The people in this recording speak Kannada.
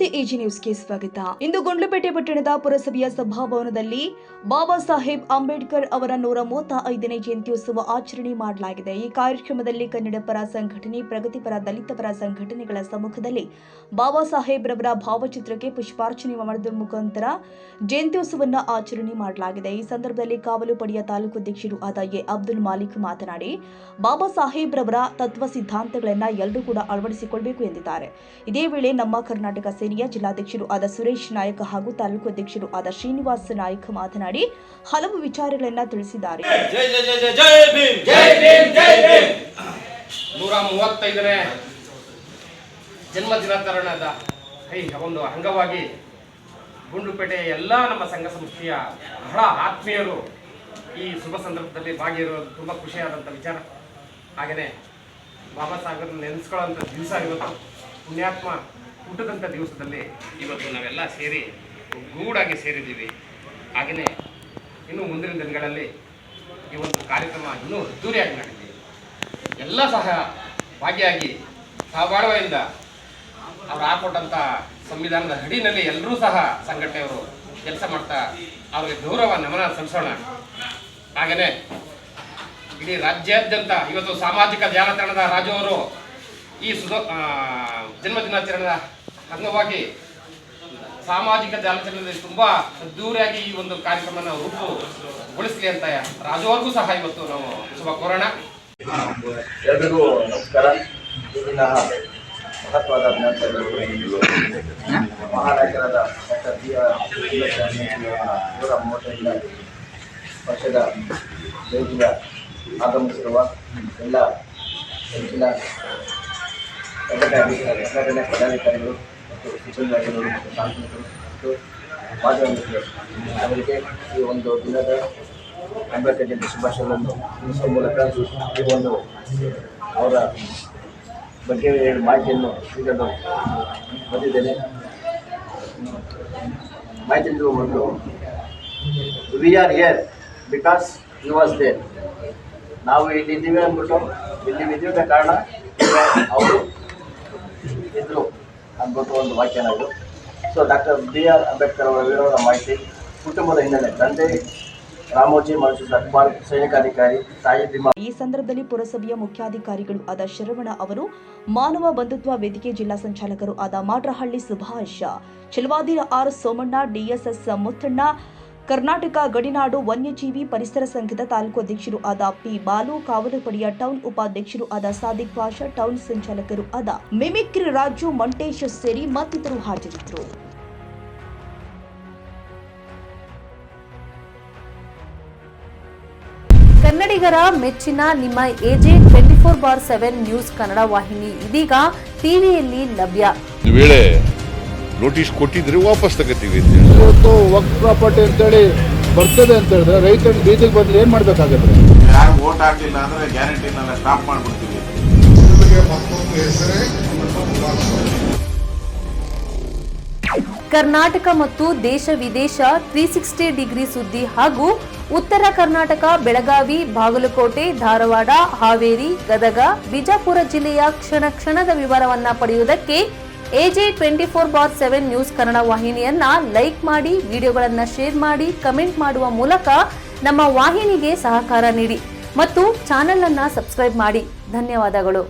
ನಮಸ್ತೆ ಎಜಿ ನ್ಯೂಸ್ಗೆ ಸ್ವಾಗತ. ಇಂದು ಗುಂಡ್ಲುಪೇಟೆ ಪಟ್ಟಣದ ಪುರಸಭೆಯ ಸಭಾಭವನದಲ್ಲಿ ಬಾಬಾ ಸಾಹೇಬ್ ಅಂಬೇಡ್ಕರ್ ಅವರ 135ನೇ ಜಯಂತ್ಯೋತ್ಸವ ಆಚರಣೆ ಮಾಡಲಾಗಿದೆ. ಈ ಕಾರ್ಯಕ್ರಮದಲ್ಲಿ ಕನ್ನಡ ಪರ ಸಂಘಟನೆ, ಪ್ರಗತಿಪರ ದಲಿತ ಪರ ಸಂಘಟನೆಗಳ ಸಮ್ಮುಖದಲ್ಲಿ ಬಾಬಾ ಸಾಹೇಬ್ ರವರ ಭಾವಚಿತ್ರಕ್ಕೆ ಪುಷ್ಪಾರ್ಚನೆ ಮಾಡುವ ಮುಖಾಂತರ ಜಯಂತ್ಯೋತ್ಸವವನ್ನು ಆಚರಣೆ ಮಾಡಲಾಗಿದೆ. ಈ ಸಂದರ್ಭದಲ್ಲಿ ಕಾವಲು ಪಡೆಯ ತಾಲೂಕು ಅಧ್ಯಕ್ಷರು ಆದ ಎ ಅಬ್ದುಲ್ ಮಾಲಿಕ್ ಮಾತನಾಡಿ, ಬಾಬಾ ಸಾಹೇಬ್ ರವರ ತತ್ವ ಸಿದ್ಧಾಂತಗಳನ್ನು ಎಲ್ಲರೂ ಕೂಡ ಅಳವಡಿಸಿಕೊಳ್ಳಬೇಕು ಎಂದಿದ್ದಾರೆ. ಇದೇ ವೇಳೆ ನಮ್ಮ ಕರ್ನಾಟಕ ಸೇನೆಯ ಜಿಲ್ಲಾಧ್ಯಕ್ಷರು ಆದ ಸುರೇಶ್ ನಾಯಕ್ ಹಾಗೂ ತಾಲೂಕು ಅಧ್ಯಕ್ಷರು ಆದ ಶ್ರೀನಿವಾಸ್ ನಾಯಕ್ ಮಾತನಾಡಿ ಹಲವು ವಿಚಾರಗಳನ್ನು ತಿಳಿಸಿದ್ದಾರೆ. 135ನೇ ಜನ್ಮ ದಿನಾಚರಣೆದ ಒಂದು ಅಂಗವಾಗಿ ಗುಂಡ್ಲುಪೇಟೆಯ ಎಲ್ಲ ನಮ್ಮ ಸಂಘ ಸಂಸ್ಥೆಯ ಬಹಳ ಆತ್ಮೀಯರು ಈ ಶುಭ ಸಂದರ್ಭದಲ್ಲಿ ಭಾಗಿಯಾಗಿರೋದು ತುಂಬ ಖುಷಿಯಾದಂಥ ವಿಚಾರ. ಹಾಗೆಯೇ ಬಾಬಾ ಸಾಹೇಬರನ್ನು ನೆನೆಸ್ಕೊಳ್ಳೋಂಥ ದಿವಸ ಇವತ್ತು, ಪುಣ್ಯಾತ್ಮ ಹುಟ್ಟದಂಥ ದಿವಸದಲ್ಲಿ ಇವತ್ತು ನಾವೆಲ್ಲ ಸೇರಿ ಗೂಡಾಗಿ ಸೇರಿದ್ದೀವಿ. ಹಾಗೆಯೇ ಇನ್ನು ಮುಂದಿನ ದಿನಗಳಲ್ಲಿ ಈ ಒಂದು ಕಾರ್ಯಕ್ರಮ ಇನ್ನೂ ಅದ್ದೂರಿಯಾಗಿ ನಡೆದಿದೆ. ಎಲ್ಲ ಸಹ ಭಾಗಿಯಾಗಿ ಸಹಬಾಳ್ವೆಯಿಂದ ಅವ್ರು ಹಾಕೊಟ್ಟಂಥ ಸಂವಿಧಾನದ ಅಡಿನಲ್ಲಿ ಎಲ್ಲರೂ ಸಹ ಸಂಘಟನೆಯವರು ಕೆಲಸ ಮಾಡ್ತಾ ಅವರಿಗೆ ಗೌರವ ನಮನ ಸಲ್ಲಿಸೋಣ. ಹಾಗೆಯೇ ಇಡೀ ರಾಜ್ಯಾದ್ಯಂತ ಇವತ್ತು ಸಾಮಾಜಿಕ ಜಾಲತಾಣದ ರಾಜು ಅವರು ಈ ಜನ್ಮ ದಿನಾಚರಣೆಯ ಅಂಗವಾಗಿ ಸಾಮಾಜಿಕ ಜಾಲತಾಣದಲ್ಲಿ ತುಂಬ ಅದ್ದೂರಿಯಾಗಿ ಈ ಒಂದು ಕಾರ್ಯಕ್ರಮನ ರೂಪುಗೊಳಿಸಲಿ ಅಂತ ರಾಜು ಅವ್ರಿಗೂ ಸಹ ಇವತ್ತು ನಾವು ಶುಭ ಕೋರೋಣ. ಎಲ್ಲರಿಗೂ ನಮಸ್ಕಾರ. ಈಗಿನ ಮಹತ್ವದ ಮಹಾನಾಯಕರಾದ ಡಾಕ್ಟರ್ BR 135 ವರ್ಷದ ಜಯಂತಿಗೆ ಆಗಮಿಸಿರುವ ಎಲ್ಲ ಹೆಚ್ಚಿನ ಸಂಘಟನೆ ಪದಾಧಿಕಾರಿಗಳು ಮತ್ತು ಸಿಬ್ಬಂದಿಗಳು ಮತ್ತು ಸಾರ್ವಜನಿಕರು ಮತ್ತು ಮಾಧ್ಯಮಿಕರು ಅವರಿಗೆ ಈ ಒಂದು ದಿನದ ಅಂಬೇಡ್ಕರ್ ಜಯಂತಿ ಶುಭಾಶಯಗಳನ್ನು ತಿಳಿಸುವ ಮೂಲಕ ಈ ಒಂದು ಅವರ ಬಗ್ಗೆ ಮಾಹಿತಿಯನ್ನು ನೀಡಲು ಬಂದಿದ್ದೇನೆ. ಮಾಹಿತಿ ನೀಡುವ ಮೊದಲು, we are here because he was there. ನಾವು ಇಲ್ಲಿದ್ದೀವಿ ಅಂದ್ಬಿಟ್ಟು ಇಲ್ಲಿ ವಿದ್ಯುತ್ ಕಾರಣ ಅವರು ಇದ್ರು ಅಂದ್ಬಿಟ್ಟು ಒಂದು ವಾಕ್ಯನ ಇದು. ಸೊ ಡಾಕ್ಟರ್ BR ಅಂಬೇಡ್ಕರ್ ಅವರ ವಿವರವಾದ ಮಾಹಿತಿ. ಕುಟುಂಬದ ಹಿನ್ನೆಲೆ: ತಂದೆ ರಾಮೋಜಿ ಮಹರ್ಷಿ ಸತ್ಪಾಲ್, ಸೈನಿಕಾಧಿಕಾರಿ, ತಾಯಿ ಭೀಮಾ. ಈ ಸಂದರ್ಭದಲ್ಲಿ ಪುರಸಭೆಯ ಮುಖ್ಯಾಧಿಕಾರಿಗಳು ಆದ ಶರವಣ ಅವರು, ಮಾನವ ಬಂಧುತ್ವ ವೇದಿಕೆ ಜಿಲ್ಲಾ ಸಂಚಾಲಕರು ಆದ ಮಾಡ್ರಹಳ್ಳಿ ಸುಭಾಷ್, ಚಲವಾದಿ R ಸೋಮಣ್ಣ, DSS ಮುತ್ತಣ್ಣ, ಕರ್ನಾಟಕ ಗಡಿನಾಡು ವನ್ಯಜೀವಿ ಪರಿಸರ ಸಂಘದ ತಾಲೂಕು ಅಧ್ಯಕ್ಷರು ಆದ P ಬಾಲು, ಕಾವಲು ಪಡೆಯ ಟೌನ್ ಉಪಾಧ್ಯಕ್ಷರು ಆದ ಸಾದಿಕ್ ಪಾಷಾ, ಟೌನ್ ಸಂಚಾಲಕರು ಆದ ಮಿಮಿಕ್ರಿ ರಾಜು, ಮಂಟೇಶ್ ಸೇರಿ ಮತ್ತಿತರರು ಹಾಜರಿದ್ದರು. ಕನ್ನಡಿಗರ ಮೆಚ್ಚಿನ ನಿಮ್ಮ AJ 24/7 ನ್ಯೂಸ್ ಕನ್ನಡ ವಾಹಿನಿ ಇದೀಗ ಟಿವಿಯಲ್ಲಿ ಲಭ್ಯ. ವೇಳೆ ನೋಟಿಸ್ ಕೊಟ್ಟಿದ್ರೆ ವಾಪಸ್ ತಗೋತೀವಿ. ಇವತ್ತು ವಕ್ಫ್ ಪ್ರಾಪರ್ಟಿ ಅಂತೇಳಿ ಬರ್ತದೆ ಅಂತ ಹೇಳಿದ್ರೆ ರೈತರು ಬೀದಿಗೆ ಬಂದ್ರೆ ಏನ್ ಮಾಡ್ಬೇಕಾಗತ್ತೆ? ಯಾರು ವೋಟ್ ಹಾಕಿಲ್ಲ ಅಂದ್ರೆ ಗ್ಯಾರಂಟಿನೆಲ್ಲ ಸ್ಟಾಪ್ ಮಾಡ್ಬಿಡ್ತೀವಿ. ಕರ್ನಾಟಕ ಮತ್ತು ದೇಶ ವಿದೇಶ 360 ಡಿಗ್ರಿ ಸುದ್ದಿ ಹಾಗೂ ಉತ್ತರ ಕರ್ನಾಟಕ, ಬೆಳಗಾವಿ, ಬಾಗಲಕೋಟೆ, ಧಾರವಾಡ, ಹಾವೇರಿ, ಗದಗ, ಬಿಜಾಪುರ ಜಿಲ್ಲೆಯ ಕ್ಷಣ ಕ್ಷಣದ ವಿವರವನ್ನ ಪಡೆಯುವುದಕ್ಕೆ AJ 24/7 ನ್ಯೂಸ್ ಕನ್ನಡ ವಾಹಿನಿಯನ್ನ ಲೈಕ್ ಮಾಡಿ, ವಿಡಿಯೋಗಳನ್ನ ಶೇರ್ ಮಾಡಿ, ಕಮೆಂಟ್ ಮಾಡುವ ಮೂಲಕ ನಮ್ಮ ವಾಹಿನಿಗೆ ಸಹಕಾರ ನೀಡಿ ಮತ್ತು ಚಾನೆಲ್ ಅನ್ನ ಸಬ್ಸ್ಕ್ರೈಬ್ ಮಾಡಿ. ಧನ್ಯವಾದಗಳು.